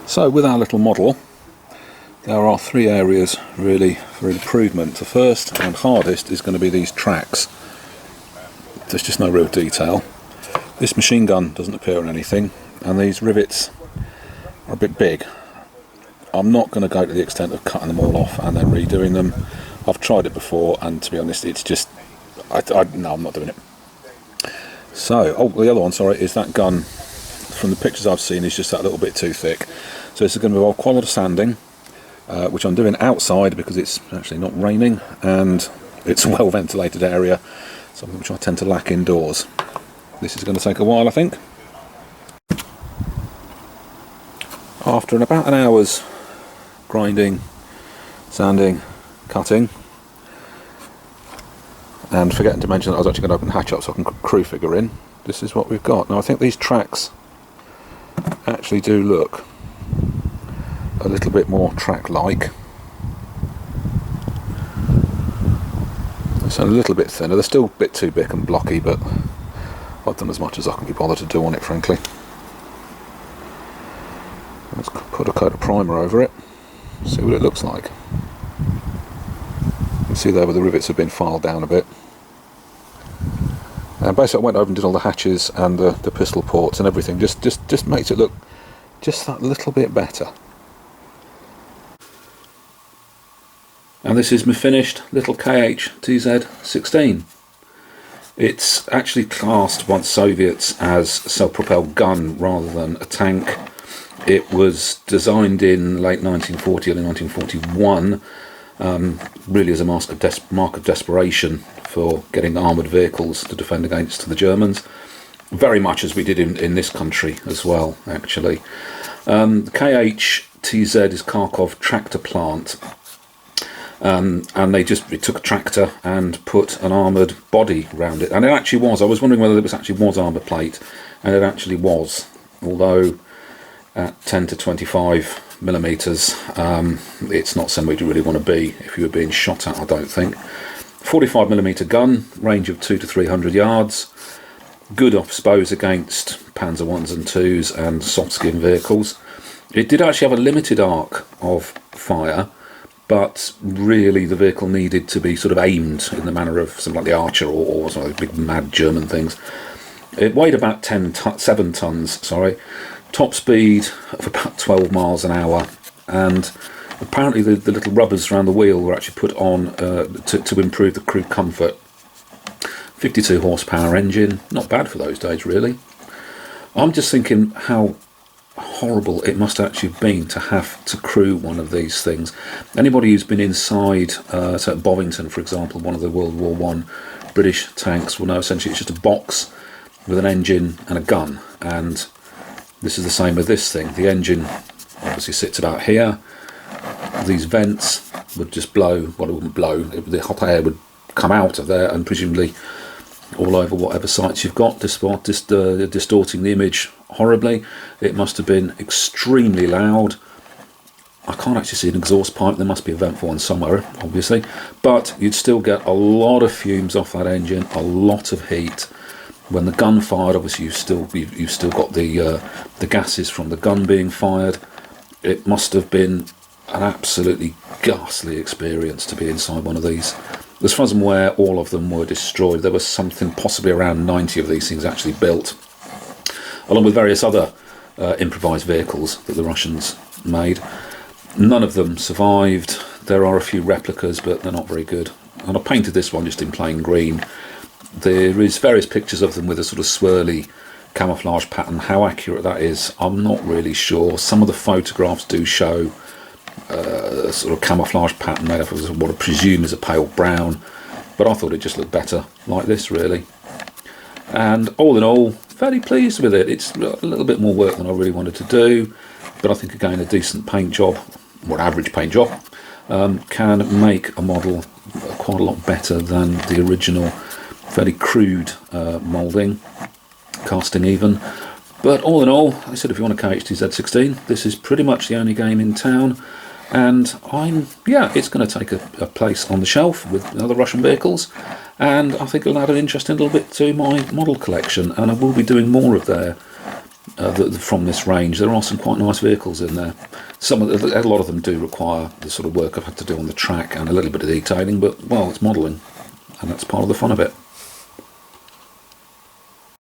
So with our little model, there are three areas really for improvement. The first and hardest is going to be these tracks. There's just no real detail. This machine gun doesn't appear on anything, and these rivets are a bit big. I'm not going to go to the extent of cutting them all off and then redoing them. I've tried it before, and to be honest, it's just no, I'm not doing it. So, the other one, sorry, is that gun. From the pictures I've seen, is just that little bit too thick. So this is going to involve quite a lot of sanding, which I'm doing outside because it's actually not raining and it's a well ventilated area, something which I tend to lack indoors. This is going to take a while, I think. After about an hour's grinding, sanding, cutting, and forgetting to mention that I was actually going to open the hatch up so I can crew figure in, this is what we've got. Now I think these tracks actually do look a little bit more track-like. It's a little bit thinner. They're still a bit too big and blocky, but I've done as much as I can be bothered to do on it, frankly. Let's put a coat of primer over it, see what it looks like. You can see there where the rivets have been filed down a bit. And basically I went over and did all the hatches and the pistol ports and everything, just makes it look just that little bit better. And this is my finished little KH-TZ16. It's actually classed by the Soviets as a self-propelled gun rather than a tank. It was designed in late 1940, early 1941, really as a mark of desperation for getting armoured vehicles to defend against the Germans. Very much as we did in this country as well, actually. The KH-TZ is Kharkov tractor plant. And they took a tractor and put an armoured body around it, and it actually was. I was wondering whether it actually was armour plate, and it actually was, although at 10 to 25 millimeters, it's not somewhere you really want to be if you were being shot at, I don't think. 45 millimeter gun, range of 200 to 300 yards, good, I suppose, against Panzer 1s and 2s and soft skin vehicles. It did actually have a limited arc of fire, but really the vehicle needed to be sort of aimed in the manner of something like the Archer or some of the big mad German things. It weighed about 7 tons, top speed of about 12 miles an hour, and apparently the little rubbers around the wheel were actually put on to improve the crew comfort. 52 horsepower engine, not bad for those days really. I'm just thinking how horrible it must actually have been to have to crew one of these things. Anybody who's been inside, so at Bovington for example, one of the World War I British tanks will know essentially it's just a box with an engine and a gun, and this is the same with this thing. The engine obviously sits about here. These vents would just blow, well it wouldn't blow, the hot air would come out of there and presumably all over whatever sites you've got, distorting the image horribly. It must have been extremely loud. I can't actually see an exhaust pipe, there must be a vent for one somewhere obviously, but you'd still get a lot of fumes off that engine, a lot of heat. When the gun fired, obviously you've still got the gases from the gun being fired. It must have been an absolutely ghastly experience to be inside one of these. As far as I'm aware, all of them were destroyed. There was something possibly around 90 of these things actually built, along with various other improvised vehicles that the Russians made. None of them survived. There are a few replicas, but they're not very good. And I painted this one just in plain green. There is various pictures of them with a sort of swirly camouflage pattern. How accurate that is, I'm not really sure. Some of the photographs do show a sort of camouflage pattern made up of what I presume is a pale brown, but I thought it just looked better like this really. And all in all, fairly pleased with it. It's a little bit more work than I really wanted to do, but I think again a decent paint job, or an average paint job, can make a model quite a lot better than the original fairly crude moulding, casting even. But all in all, I said if you want a KH-TZ16, this is pretty much the only game in town, and it's going to take a place on the shelf with other Russian vehicles, and I think it'll add an interesting little bit to my model collection, and I will be doing more of their from this range. There are some quite nice vehicles in there. A lot of them do require the sort of work I've had to do on the track and a little bit of detailing, but well, it's modelling, and that's part of the fun of it.